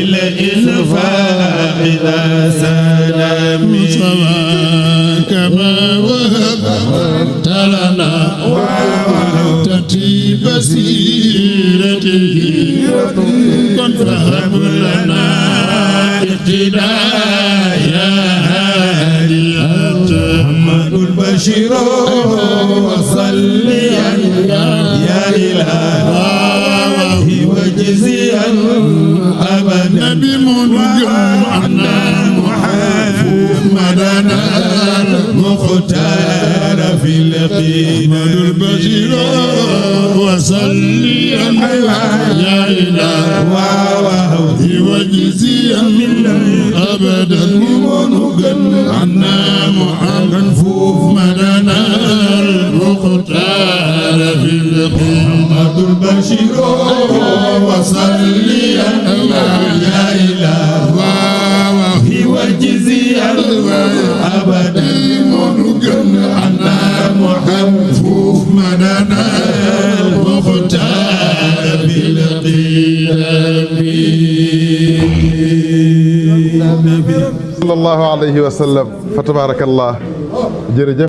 بالإنفاق ذا سلام كما وهبت لنا ترتيب سيرته كن فهب لنا اقتداء يا هادي محمد البشير وصليا يا إلهي وجزيا أبدا بمنجم عنا محمدنا المختار في محمد البشير وصليا يا إلهي وجزيا أبدا بمنجم عنا محمدنا المختار في محمد البشير وصليا يا إلهي وجزيا أبدا منجم عنا محمدنا المختار في sallallahu alayhi wa sallam fa tabarakallah jërëjëf